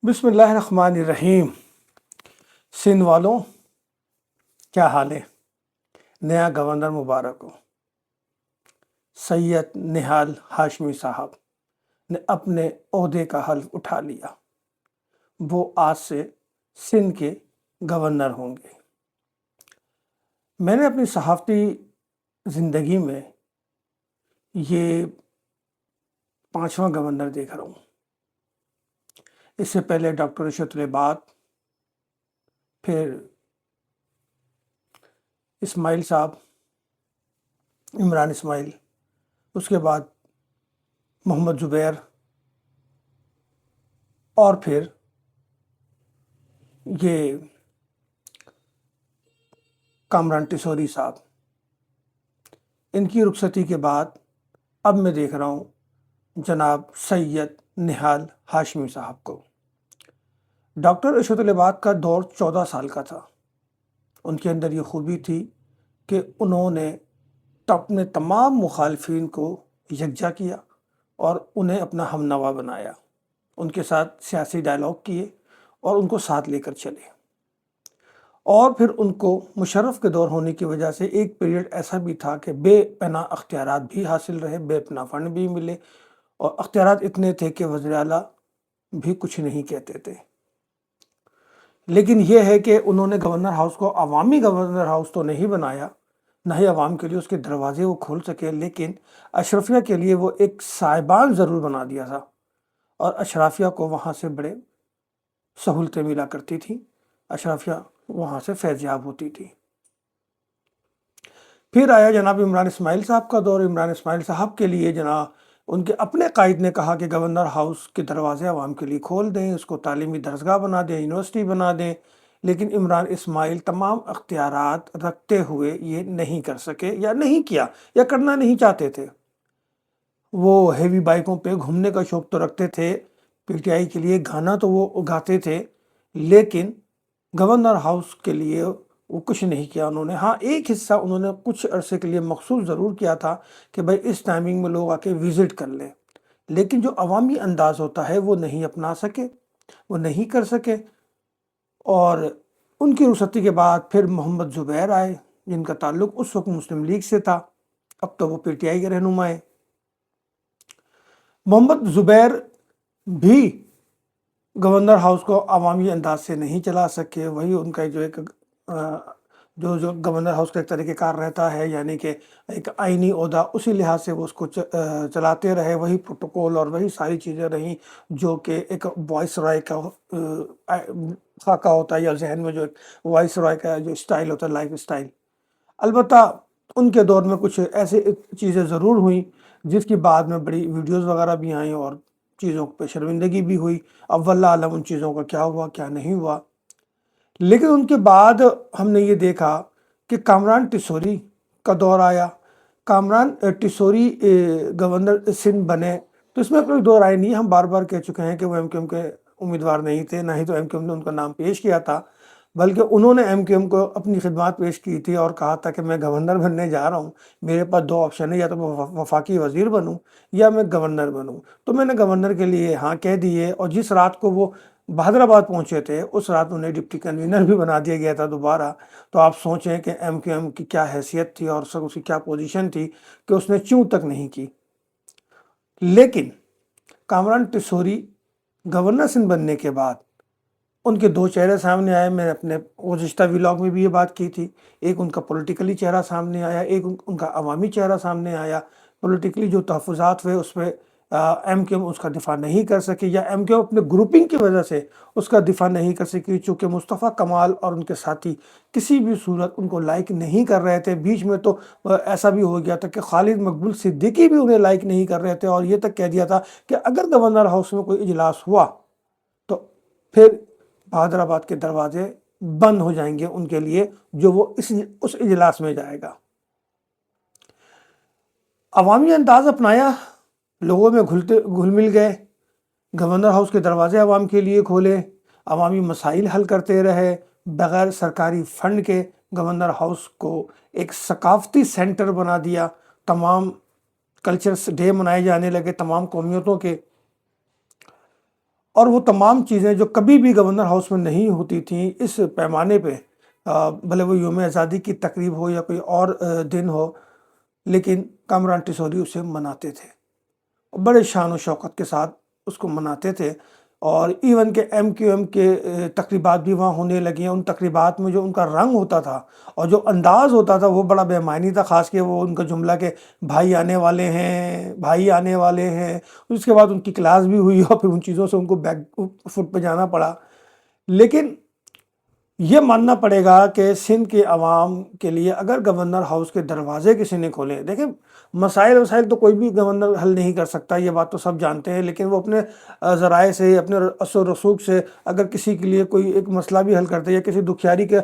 بسم اللہ الرحمن الرحیم۔ سندھ والوں، کیا حال ہے؟ نیا گورنر مبارک ہو۔ سید نہال ہاشمی صاحب نے اپنے عہدے کا حلف اٹھا لیا۔ وہ آج سے سندھ کے گورنر ہوں گے۔ میں نے اپنی صحافتی زندگی میں یہ 5واں گورنر دیکھ رہا ہوں۔ اس سے پہلے ڈاکٹر ارشد العباد، پھر اسماعیل صاحب، عمران اسماعیل، اس کے بعد محمد زبیر، اور پھر یہ کامران ٹیسوری صاحب۔ ان کی رخصتی کے بعد اب میں دیکھ رہا ہوں جناب سید نہال ہاشمی صاحب کو۔ ڈاکٹر ارشد العباد کا دور 14 سال کا تھا۔ ان کے اندر یہ خوبی تھی کہ انہوں نے اپنے تمام مخالفین کو یکجا کیا اور انہیں اپنا ہم نوا بنایا، ان کے ساتھ سیاسی ڈائلاگ کیے اور ان کو ساتھ لے کر چلے۔ اور پھر ان کو مشرف کے دور ہونے کی وجہ سے ایک پیریڈ ایسا بھی تھا کہ بے پناہ اختیارات بھی حاصل رہے، بے پناہ فنڈ بھی ملے، اور اختیارات اتنے تھے کہ وزیر اعلیٰ بھی کچھ نہیں کہتے تھے۔ لیکن یہ ہے کہ انہوں نے گورنر ہاؤس کو عوامی گورنر ہاؤس تو نہیں بنایا، نہ ہی عوام کے لیے اس کے دروازے وہ کھول سکے، لیکن اشرفیہ کے لیے وہ ایک سائبان ضرور بنا دیا تھا، اور اشرافیہ کو وہاں سے بڑے سہولتیں ملا کرتی تھیں، اشرافیہ وہاں سے فیضیاب ہوتی تھی۔ پھر آیا جناب عمران اسماعیل صاحب کا دور۔ عمران اسماعیل صاحب کے لیے جناب ان کے اپنے قائد نے کہا کہ گورنر ہاؤس کے دروازے عوام کے لیے کھول دیں، اس کو تعلیمی درسگاہ بنا دیں، یونیورسٹی بنا دیں، لیکن عمران اسماعیل تمام اختیارات رکھتے ہوئے یہ نہیں کر سکے، یا نہیں کیا، یا کرنا نہیں چاہتے تھے۔ وہ ہیوی بائکوں پہ گھومنے کا شوق تو رکھتے تھے، پی ٹی آئی کے لیے گانا تو وہ گاتے تھے، لیکن گورنر ہاؤس کے لیے وہ کچھ نہیں کیا انہوں نے۔ ہاں، ایک حصہ انہوں نے کچھ عرصے کے لیے مخصوص ضرور کیا تھا کہ بھائی اس ٹائمنگ میں لوگ آ کے وزٹ کر لیں، لیکن جو عوامی انداز ہوتا ہے وہ نہیں اپنا سکے، وہ نہیں کر سکے۔ اور ان کی رخصتی کے بعد پھر محمد زبیر آئے، جن کا تعلق اس وقت مسلم لیگ سے تھا، اب تو وہ پی ٹی آئی کے رہنما ہیں۔ محمد زبیر بھی گورنر ہاؤس کو عوامی انداز سے نہیں چلا سکے۔ وہی ان کا جو ایک جو گورنر ہاؤس کا ایک طریقہ کار رہتا ہے، یعنی کہ ایک آئینی عہدہ، اسی لحاظ سے وہ اس کو چلاتے رہے، وہی پروٹوکول اور وہی ساری چیزیں رہیں جو کہ ایک وائس رائے کا خاکہ ہوتا ہے، یا ذہن میں جو ایک وائس رائے کا جو اسٹائل ہوتا ہے، لائف اسٹائل۔ البتہ ان کے دور میں کچھ ایسے چیزیں ضرور ہوئیں جس کی بعد میں بڑی ویڈیوز وغیرہ بھی آئیں اور چیزوں پہ شرمندگی بھی ہوئی۔ اب واللہ عالم ان چیزوں کا کیا ہوا کیا نہیں ہوا۔ لیکن ان کے بعد ہم نے یہ دیکھا کہ کامران ٹیسوری کا دور آیا۔ کامران ٹیسوری گورنر سندھ بنے تو اس میں کوئی دو رائے نہیں ہے، ہم بار بار کہہ چکے ہیں کہ وہ ایم کیو ایم کے امیدوار نہیں تھے، نہ ہی تو ایم کیو ایم نے ان کا نام پیش کیا تھا، بلکہ انہوں نے ایم کیو ایم کو اپنی خدمات پیش کی تھی اور کہا تھا کہ میں گورنر بننے جا رہا ہوں، میرے پاس دو آپشن ہے، یا تو میں وفاقی وزیر بنوں یا میں گورنر بنوں۔ تو میں نے گورنر کے لیے ہاں کہہ دیے، اور جس رات کو وہ بہادر آباد پہنچے تھے اس رات انہیں ڈپٹی کنوینر بھی بنا دیا گیا تھا دوبارہ۔ تو آپ سوچیں کہ ایم کیو ایم کی کیا حیثیت تھی اور اس کی کیا پوزیشن تھی کہ اس نے چوں تک نہیں کی۔ لیکن کامران ٹیسوری گورنر سندھ بننے کے بعد ان کے دو چہرے سامنے آئے۔ میں نے اپنے گزشتہ ولاگ میں بھی یہ بات کی تھی، ایک ان کا پولیٹیکلی چہرہ سامنے آیا، ایک ان کا عوامی چہرہ سامنے آیا۔ پولیٹیکلی جو تحفظات ہوئے اس پہ ایم کیو ایم اس کا دفاع نہیں کر سکی، یا ایم کیو ایم اپنے گروپنگ کی وجہ سے اس کا دفاع نہیں کر سکی، چونکہ مصطفیٰ کمال اور ان کے ساتھی کسی بھی صورت ان کو لائک نہیں کر رہے تھے۔ بیچ میں تو ایسا بھی ہو گیا تھا کہ خالد مقبول صدیقی بھی انہیں لائک نہیں کر رہے تھے، اور یہ تک کہہ دیا تھا کہ اگر گورنر ہاؤس میں کوئی اجلاس ہوا تو پھر بہادر آباد کے دروازے بند ہو جائیں گے ان کے لیے، جو وہ اس اجلاس میں جائے گا۔ عوامی انداز اپنایا، لوگوں میں گھل مل گئے، گورنر ہاؤس کے دروازے عوام کے لیے کھولے، عوامی مسائل حل کرتے رہے بغیر سرکاری فنڈ کے۔ گورنر ہاؤس کو ایک ثقافتی سینٹر بنا دیا، تمام کلچرز ڈے منائے جانے لگے تمام قومیتوں کے، اور وہ تمام چیزیں جو کبھی بھی گورنر ہاؤس میں نہیں ہوتی تھیں، اس پیمانے پہ بھلے وہ یوم آزادی کی تقریب ہو یا کوئی اور دن ہو، لیکن کامران ٹیسوری اسے مناتے تھے، بڑے شان و شوکت کے ساتھ اس کو مناتے تھے۔ اور ایون کہ ایم کیو ایم کے تقریبات بھی وہاں ہونے لگے ہیں۔ ان تقریبات میں جو ان کا رنگ ہوتا تھا اور جو انداز ہوتا تھا وہ بڑا بے معنی تھا، خاص کہ وہ ان کا جملہ کہ بھائی آنے والے ہیں، بھائی آنے والے ہیں۔ اس کے بعد ان کی کلاس بھی ہوئی اور پھر ان چیزوں سے ان کو بیک فٹ پہ جانا پڑا۔ لیکن یہ ماننا پڑے گا کہ سندھ کے عوام کے لیے اگر گورنر ہاؤس کے دروازے کسی نے کھولے، دیکھیں مسائل تو کوئی بھی گورنر حل نہیں کر سکتا، یہ بات تو سب جانتے ہیں، لیکن وہ اپنے ذرائع سے، اپنے اثر و رسوخ سے اگر کسی کے لیے کوئی ایک مسئلہ بھی حل کرتے یا کسی دکھیاری کے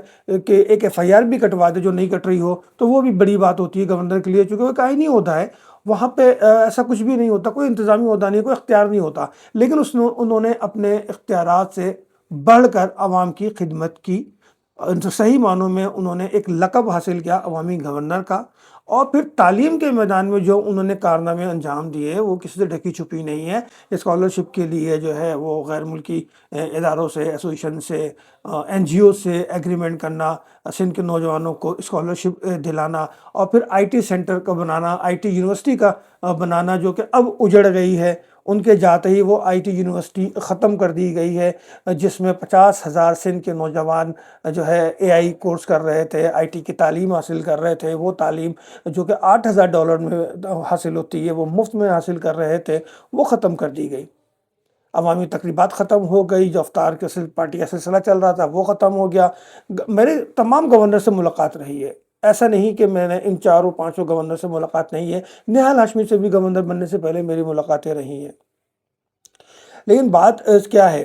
ایک ایف آئی آر بھی کٹوا دے جو نہیں کٹ رہی ہو، تو وہ بھی بڑی بات ہوتی ہے گورنر کے لیے، چونکہ وہ ایک آئینی عہدہ ہے، وہاں پہ ایسا کچھ بھی نہیں ہوتا، کوئی انتظامی عہدہ نہیں، کوئی اختیار نہیں ہوتا، لیکن انہوں نے اپنے اختیارات سے بڑھ کر عوام کی خدمت کی۔ صحیح معنوں میں انہوں نے ایک لقب حاصل کیا عوامی گورنر کا۔ اور پھر تعلیم کے میدان میں جو انہوں نے کارنامے انجام دیے وہ کسی سے ڈھکی چھپی نہیں ہے۔ اسکالرشپ کے لیے جو ہے وہ غیر ملکی اداروں سے، ایسوسیشن سے، این جی او سے ایگریمنٹ کرنا، سندھ کے نوجوانوں کو اسکالرشپ دلانا، اور پھر آئی ٹی سینٹر کا بنانا، آئی ٹی یونیورسٹی کا بنانا، جو کہ اب اجڑ گئی ہے۔ ان کے جاتے ہی وہ آئی ٹی یونیورسٹی ختم کر دی گئی ہے، جس میں 50,000 سندھ کے نوجوان جو ہے اے آئی کورس کر رہے تھے، آئی ٹی کی تعلیم حاصل کر رہے تھے۔ وہ تعلیم جو کہ $8,000 میں حاصل ہوتی ہے، وہ مفت میں حاصل کر رہے تھے، وہ ختم کر دی گئی۔ عوامی تقریبات ختم ہو گئی، جو افطار کے پارٹی کا سلسلہ چل رہا تھا وہ ختم ہو گیا۔ میرے تمام گورنر سے ملاقات رہی ہے، ایسا نہیں کہ میں نے ان 4-5 گورنر سے ملاقات نہیں ہے، نہال ہاشمی سے بھی گورنر بننے سے پہلے میری ملاقاتیں رہی ہیں۔ لیکن بات کیا ہے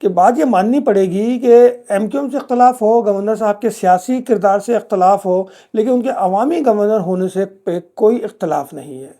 کہ بات یہ ماننی پڑے گی کہ ایم کیو ایم سے اختلاف ہو، گورنر صاحب کے سیاسی کردار سے اختلاف ہو، لیکن ان کے عوامی گورنر ہونے سے پہ کوئی اختلاف نہیں ہے۔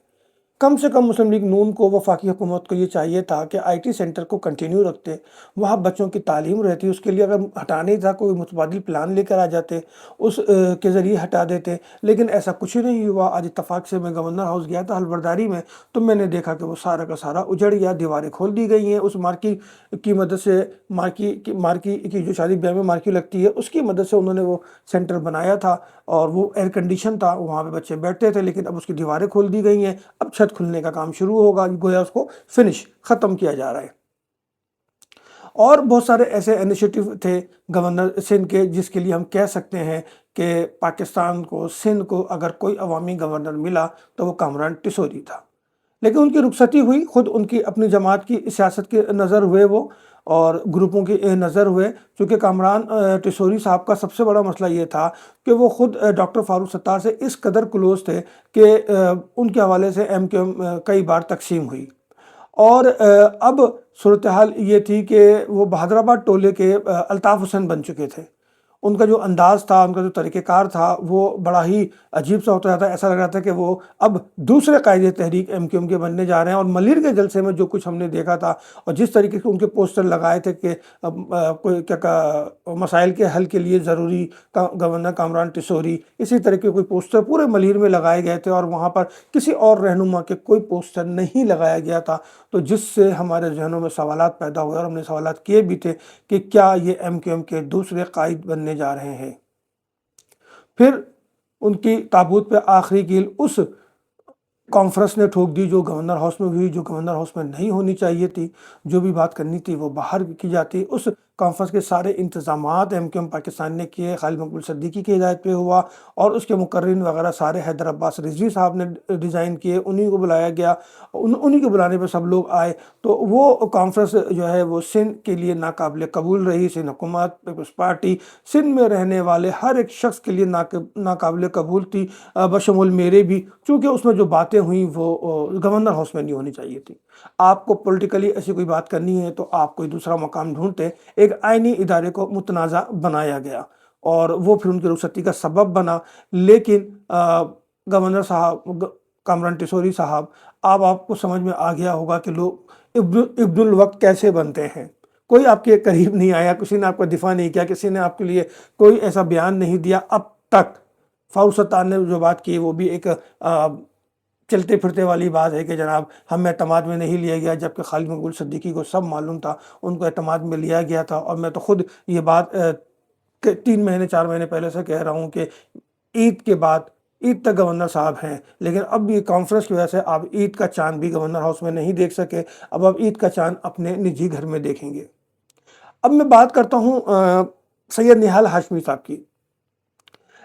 کم سے کم مسلم لیگ نون کو، وفاقی حکومت کو یہ چاہیے تھا کہ آئی ٹی سینٹر کو کنٹینیو رکھتے، وہاں بچوں کی تعلیم رہتی، اس کے لیے اگر ہٹانے تھا کوئی متبادل پلان لے کر آ جاتے، اس کے ذریعے ہٹا دیتے، لیکن ایسا کچھ نہیں ہوا۔ آج اتفاق سے میں گورنر ہاؤس گیا تھا حلبرداری میں، تو میں نے دیکھا کہ وہ سارا کا سارا اجڑ گیا، دیواریں کھول دی گئی ہیں۔ اس مارکی کی مدد سے، مارکی کی جو شادی بیاہ میں مارکی لگتی ہے، اس کی مدد سے انہوں نے وہ سینٹر بنایا تھا، اور وہ ایئر کنڈیشن تھا، وہاں پہ بچے بیٹھتے تھے، لیکن اب اس کی دیواریں کھول دی گئی ہیں، اب چھت کھلنے کا کام شروع ہوگا، گویا اس کو ختم کیا جا رہا ہے۔ اور بہت سارے ایسے انیشیٹو تھے گورنر سندھ کے، جس کے لیے ہم کہہ سکتے ہیں کہ پاکستان کو، سندھ کو اگر کوئی عوامی گورنر ملا تو وہ کامران ٹیسوری تھا، لیکن ان کی رخصتی ہوئی، خود ان کی اپنی جماعت کی سیاست کے نظر ہوئے وہ، اور گروپوں کے نظر ہوئے، چونکہ کامران ٹیسوری صاحب کا سب سے بڑا مسئلہ یہ تھا کہ وہ خود ڈاکٹر فاروق ستار سے اس قدر کلوز تھے کہ ان کے حوالے سے ایم کیو ایم کئی بار تقسیم ہوئی۔ اور اب صورتحال یہ تھی کہ وہ بہادر آباد ٹولے کے الطاف حسین بن چکے تھے۔ ان کا جو انداز تھا، ان کا جو طریقہ کار تھا، وہ بڑا ہی عجیب سا ہوتا تھا، ایسا لگ رہا تھا کہ وہ اب دوسرے قائد تحریک ایم کیو ایم کے بننے جا رہے ہیں۔ اور ملیر کے جلسے میں جو کچھ ہم نے دیکھا تھا، اور جس طریقے سے ان کے پوسٹر لگائے تھے کہ کوئی مسائل کے حل کے لیے ضروری گورنر کامران ٹیسوری، اسی طرح کے کوئی پوسٹر پورے ملیر میں لگائے گئے تھے، اور وہاں پر کسی اور رہنما کے کوئی پوسٹر نہیں لگایا گیا تھا، تو جس سے ہمارے ذہنوں میں سوالات پیدا ہوئے، اور ہم نے سوالات کیے بھی تھے کہ کیا یہ ایم کیو ایم کے دوسرے قائد بننے جا رہے ہیں۔ پھر ان کی تابوت پہ آخری کیل اس کانفرنس نے ٹھوک دی جو گورنر ہاؤس میں ہوئی، جو گورنر ہاؤس میں نہیں ہونی چاہیے تھی، جو بھی بات کرنی تھی وہ باہر کی جاتی۔ اس کانفرنس کے سارے انتظامات ایم کیو ایم پاکستان نے کیے، خالد مقبول صدیقی کی ہدایت پہ ہوا، اور اس کے مقررین وغیرہ سارے حیدر عباس رضوی صاحب نے ڈیزائن کیے، انہی کو بلایا گیا، انہی کے بلانے پہ سب لوگ آئے۔ تو وہ کانفرنس جو ہے وہ سندھ کے لیے ناقابل قبول رہی۔ سندھ حکومت، پیپلز پارٹی، سندھ میں رہنے والے ہر ایک شخص کے لیے ناقابل قبول تھی، بشمول میرے بھی، چونکہ اس میں جو باتیں ہوئیں وہ گورنر ہاؤس میں نہیں ہونی چاہیے تھی۔ آپ کو پولیٹیکلی ایسی کوئی بات کرنی ہے تو آپ کوئی دوسرا مقام ڈھونڈتے، ایک آئینی ادارے کو متنازع بنایا گیا، اور وہ پھر ان کی رخصتی کا سبب بنا۔ لیکن گورنر صاحب کامران ٹیسوری صاحب، اب آپ کو سمجھ میں آ گیا ہوگا کہ لوگ ابن الوقت کیسے بنتے ہیں۔ کوئی آپ کے قریب نہیں آیا، کسی نے آپ کا دفاع نہیں کیا، کسی نے آپ کے لیے کوئی ایسا بیان نہیں دیا اب تک۔ فاروق ستار نے جو بات کی وہ بھی ایک چلتے پھرتے والی بات ہے کہ جناب ہم اعتماد میں نہیں لیا گیا، جبکہ خالد مقبول صدیقی کو سب معلوم تھا، ان کو اعتماد میں لیا گیا تھا۔ اور میں تو خود یہ بات 3 مہینے 4 مہینے پہلے سے کہہ رہا ہوں کہ عید کے بعد، عید تک گورنر صاحب ہیں، لیکن اب بھی کانفرنس کی وجہ سے آپ عید کا چاند بھی گورنر ہاؤس میں نہیں دیکھ سکے، اب آپ عید کا چاند اپنے نجی گھر میں دیکھیں گے۔ اب میں بات کرتا ہوں سید نہال ہاشمی صاحب کی۔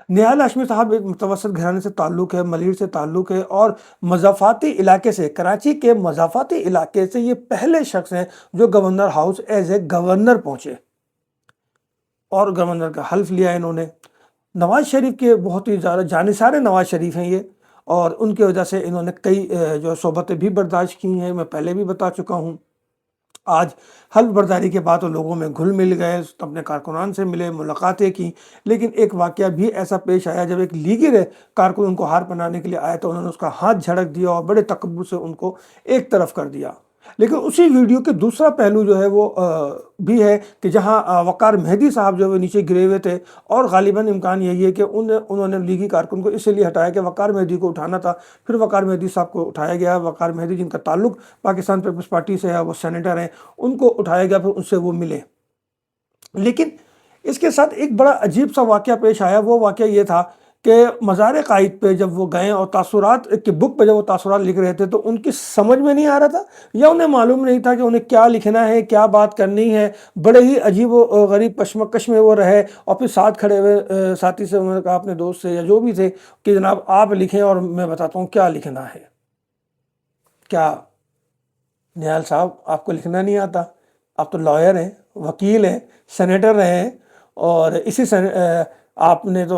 نہال ہاشمی صاحب ایک متوسط گھرانے سے تعلق ہے، ملیر سے تعلق ہے، اور مضافاتی علاقے سے، کراچی کے مضافاتی علاقے سے یہ پہلے شخص ہیں جو governor house as a governor پہنچے اور گورنر کا حلف لیا انہوں نے۔ نواز شریف کے بہت ہی زیادہ جانثار نواز شریف ہیں یہ، اور ان کی وجہ سے انہوں نے کئی جو صحبتیں بھی برداشت کی ہیں، میں پہلے بھی بتا چکا ہوں۔ آج حلف برداری کے بعد وہ لوگوں میں گھل مل گئے، اپنے کارکنان سے ملے، ملاقاتیں کی، لیکن ایک واقعہ بھی ایسا پیش آیا جب ایک لیگی کارکن ان کو ہار پنانے کے لیے آیا تو انہوں نے اس کا ہاتھ جھڑک دیا اور بڑے تکبر سے ان کو ایک طرف کر دیا۔ لیکن اسی ویڈیو کے دوسرا پہلو جو ہے وہ بھی ہے کہ جہاں وقار مہدی صاحب جو ہے نیچے گرے ہوئے تھے، اور غالباً امکان یہی ہے کہ انہوں نے لیگی کارکن کو اس لیے ہٹایا کہ وقار مہدی کو اٹھانا تھا، پھر وقار مہدی صاحب کو اٹھایا گیا۔ وقار مہدی جن کا تعلق پاکستان پیپلز پارٹی سے ہے، وہ سینیٹر ہیں، ان کو اٹھایا گیا، پھر ان سے وہ ملے۔ لیکن اس کے ساتھ ایک بڑا عجیب سا واقعہ پیش آیا۔ وہ واقعہ یہ تھا کہ مزار قائد پہ جب وہ گئے اور تاثرات کی بک پہ جب وہ تاثرات لکھ رہے تھے تو ان کی سمجھ میں نہیں آ رہا تھا، یا انہیں معلوم نہیں تھا کہ انہیں کیا لکھنا ہے، کیا بات کرنی ہے۔ بڑے ہی عجیب و غریب کشمکش میں وہ رہے، اور پھر ساتھ کھڑے ہوئے ساتھی سے انہوں نے کہا، اپنے دوست سے یا جو بھی تھے، کہ جناب آپ لکھیں اور میں بتاتا ہوں کیا لکھنا ہے۔ کیا نہال صاحب آپ کو لکھنا نہیں آتا؟ آپ تو لائر ہیں، وکیل ہیں، سینیٹر رہے ہیں، اور اسی آپ نے تو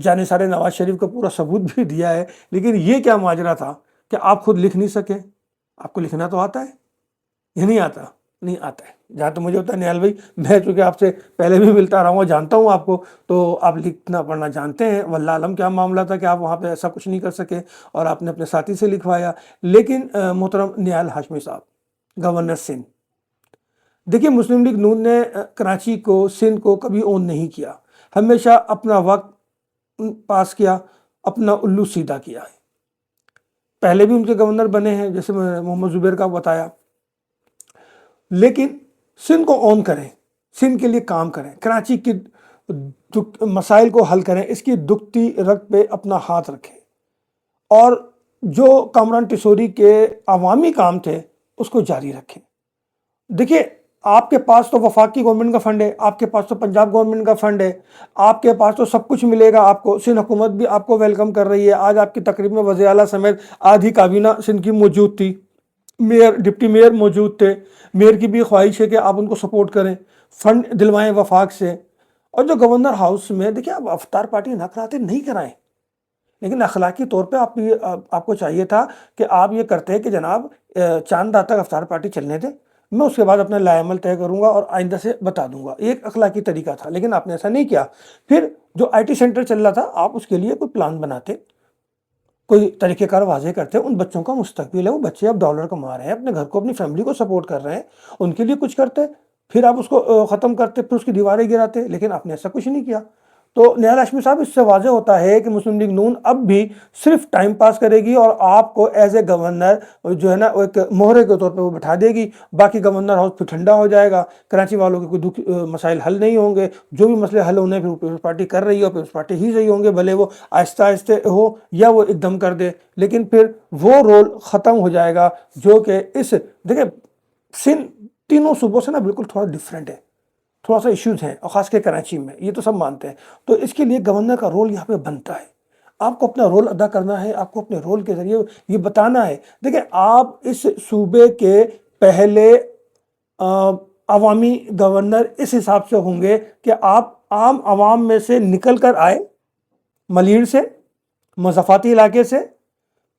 جانثار نواز شریف کا پورا ثبوت بھی دیا ہے، لیکن یہ کیا ماجرا تھا کہ آپ خود لکھ نہیں سکے؟ آپ کو لکھنا تو آتا ہے یا نہیں آتا؟ نہیں آتا ہے۔ جہاں تو مجھے ہوتا ہے نہال بھائی، میں چونکہ آپ سے پہلے بھی ملتا رہا ہوں، جانتا ہوں آپ کو، تو آپ لکھنا پڑھنا جانتے ہیں۔ واللہ علم کیا معاملہ تھا کہ آپ وہاں پہ ایسا کچھ نہیں کر سکے اور آپ نے اپنے ساتھی سے لکھوایا۔ لیکن محترم نہال ہاشمی صاحب، گورنر سندھ، دیکھیے مسلم لیگ نون نے کراچی کو، سندھ کو کبھی اون نہیں کیا، ہمیشہ اپنا وقت پاس کیا، اپنا الو سیدھا کیا ہے۔ پہلے بھی ان کے گورنر بنے ہیں، جیسے میں محمد زبیر کا بتایا، لیکن سندھ کو اون کریں، سندھ کے لیے کام کریں، کراچی کی مسائل کو حل کریں، اس کی دکھتی رگ پہ اپنا ہاتھ رکھیں، اور جو کامران ٹیسوری کے عوامی کام تھے اس کو جاری رکھیں۔ دیکھیے آپ کے پاس تو وفاقی گورنمنٹ کا فنڈ ہے، آپ کے پاس تو پنجاب گورنمنٹ کا فنڈ ہے، آپ کے پاس تو سب کچھ ملے گا آپ کو، سندھ حکومت بھی آپ کو ویلکم کر رہی ہے۔ آج آپ کی تقریب میں وزیر اعلیٰ سمیت آدھی کابینہ سندھ کی موجود تھی، میئر، ڈپٹی میئر موجود تھے، میئر کی بھی خواہش ہے کہ آپ ان کو سپورٹ کریں، فنڈ دلوائیں وفاق سے۔ اور جو گورنر ہاؤس میں، دیکھیں آپ افطار پارٹی نہ کراتے نہیں کرائیں، لیکن اخلاقی طور پہ آپ کو چاہیے تھا کہ آپ یہ کرتے کہ جناب چاند رات تک افطار پارٹی چلنے دیں، میں اس کے بعد اپنا لائے عمل طے کروں گا اور آئندہ سے بتا دوں گا۔ ایک اخلاقی طریقہ تھا، لیکن آپ نے ایسا نہیں کیا۔ پھر جو آئی ٹی سینٹر چل رہا تھا، آپ اس کے لیے کوئی پلان بناتے، کوئی طریقہ کار واضح کرتے، ان بچوں کا مستقبل ہے، وہ بچے اب ڈالر کما رہے ہیں، اپنے گھر کو، اپنی فیملی کو سپورٹ کر رہے ہیں، ان کے لیے کچھ کرتے، پھر آپ اس کو ختم کرتے، پھر اس کی دیواریں گراتے، لیکن آپ نے ایسا کچھ نہیں کیا۔ تو نہال ہاشمی صاحب، اس سے واضح ہوتا ہے کہ مسلم لیگ نون اب بھی صرف ٹائم پاس کرے گی، اور آپ کو ایز اے گورنر جو ہے نا ایک مہرے کے طور پہ وہ بٹھا دے گی، باقی گورنر ہاؤس پھر ٹھنڈا ہو جائے گا، کراچی والوں کے کوئی مسائل حل نہیں ہوں گے، جو بھی مسئلے حل ہونے پھر پیپلز پارٹی کر رہی ہے، اور پیپلز پارٹی ہی صحیح ہوں گے، بھلے وہ آہستہ آہستہ ہو یا وہ ایک دم کر دے، لیکن پھر وہ رول ختم ہو جائے گا جو کہ دیکھیں سندھ تینوں صوبوں سے نا بالکل تھوڑا ڈیفرنٹ ہے، تھوڑا سا ایشوز ہیں، اور خاص کے کراچی میں، یہ تو سب مانتے ہیں۔ تو اس کے لیے گورنر کا رول یہاں پہ بنتا ہے، آپ کو اپنا رول ادا کرنا ہے، آپ کو اپنے رول کے ذریعے یہ بتانا ہے۔ دیکھیں آپ اس صوبے کے پہلے عوامی گورنر اس حساب سے ہوں گے کہ آپ عام عوام میں سے نکل کر آئے، ملیر سے، مضافاتی علاقے سے،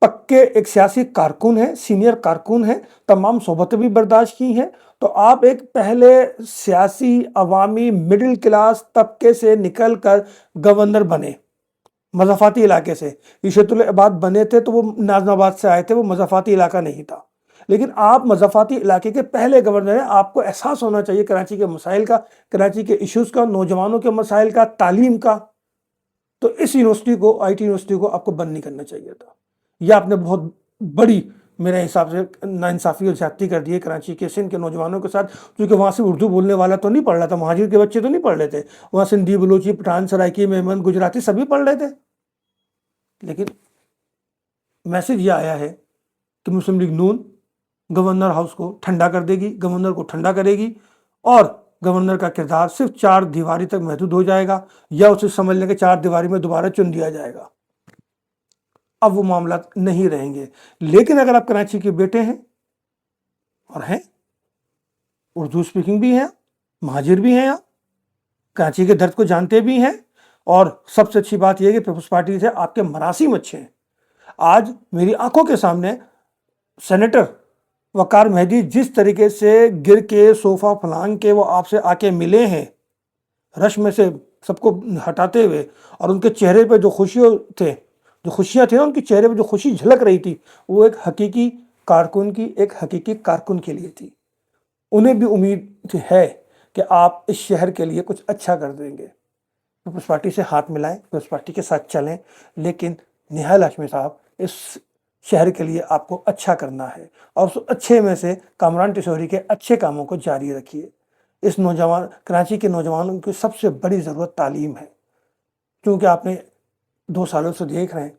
پکے ایک سیاسی کارکن ہیں، سینئر کارکن ہیں، تمام صحبتیں بھی برداشت کی ہیں، تو آپ ایک پہلے سیاسی عوامی مڈل کلاس طبقے سے نکل کر گورنر بنے، مضافاتی علاقے سے۔ عیشت العباد بنے تھے تو وہ نازم آباد سے آئے تھے، وہ مضافاتی علاقہ نہیں تھا، لیکن آپ مضافاتی علاقے کے پہلے گورنر ہیں۔ آپ کو احساس ہونا چاہیے کراچی کے مسائل کا، کراچی کے ایشوز کا، نوجوانوں کے مسائل کا، تعلیم کا۔ تو اس یونیورسٹی کو، آئی ٹی یونیورسٹی کو آپ کو بند نہیں کرنا چاہیے تھا، یا آپ نے بہت بڑی میرے حساب سے ناانصافی اور زیادتی کر دی ہے کراچی کے سندھ کے نوجوانوں کے ساتھ، کیونکہ وہاں سے اردو بولنے والا تو نہیں پڑھ رہا تھا، مہاجر کے بچے تو نہیں پڑھ رہے تھے، وہاں سندھی، بلوچی، پٹھان، سرائکی، میمن، گجراتی سبھی پڑھ رہے تھے۔ لیکن میسج یہ آیا ہے کہ مسلم لیگ نون گورنر ہاؤس کو ٹھنڈا کر دے گی، گورنر کو ٹھنڈا کرے گی، اور گورنر کا کردار صرف 4 دیواری تک محدود ہو جائے گا، یا اسے سمجھ لیں کہ 4 دیواری میں دوبارہ چن دیا جائے گا۔ اب وہ معاملات نہیں رہیں گے۔ لیکن اگر آپ کراچی کے بیٹے ہیں اور ہیں، اردو سپیکنگ بھی ہیں، مہاجر بھی ہیں، آپ کراچی کے درد کو جانتے بھی ہیں، اور سب سے اچھی بات یہ ہے کہ پیپلز پارٹی سے آپ کے مراسم اچھے ہیں۔ آج میری آنکھوں کے سامنے سینیٹر وقار مہدی جس طریقے سے گر کے صوفہ پھلانگ کے وہ آپ سے آ کے ملے ہیں، رش میں سے سب کو ہٹاتے ہوئے، اور ان کے چہرے پہ جو خوشیاں تھیں ان کے چہرے پہ جو خوشی جھلک رہی تھی، وہ ایک حقیقی کارکن کے لیے تھی۔ انہیں بھی امید ہے کہ آپ اس شہر کے لیے کچھ اچھا کر دیں گے۔ پیپلز پارٹی سے ہاتھ ملائیں، پیپلز پارٹی کے ساتھ چلیں، لیکن نہال ہاشمی صاحب اس شہر کے لیے آپ کو اچھا کرنا ہے، اور اس اچھے میں سے کامران ٹیسوری کے اچھے کاموں کو جاری رکھیے۔ کراچی کے نوجوانوں کی سب سے بڑی ضرورت تعلیم ہے، کیونکہ آپ نے 2 سالوں سے دیکھ رہے ہیں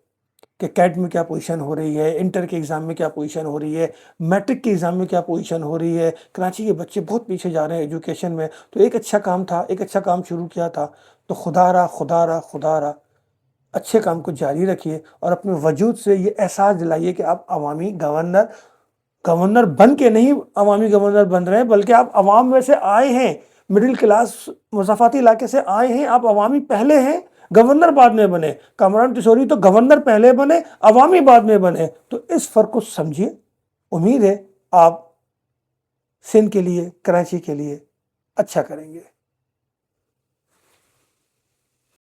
کہ کیٹ میں کیا پوزیشن ہو رہی ہے، انٹر کے ایگزام میں کیا پوزیشن ہو رہی ہے، میٹرک کے ایگزام میں کیا پوزیشن ہو رہی ہے۔ کراچی کے بچے بہت پیچھے جا رہے ہیں ایجوکیشن میں۔ تو ایک اچھا کام تھا، ایک اچھا کام شروع کیا تھا، تو خدا را اچھے کام کو جاری رکھیے، اور اپنے وجود سے یہ احساس دلائیے کہ آپ عوامی گورنر بن کے نہیں عوامی گورنر بن رہے ہیں، بلکہ آپ عوام میں سے آئے ہیں، مڈل کلاس مضافاتی علاقے سے آئے ہیں، آپ عوامی پہلے ہیں، گورنر بعد میں بنے۔ کامران ٹیسوری تو گورنر پہلے بنے، عوامی بعد میں بنے۔ تو اس فرق کو سمجھیے۔ امید ہے آپ سندھ کے لیے، کراچی کے لیے اچھا کریں گے۔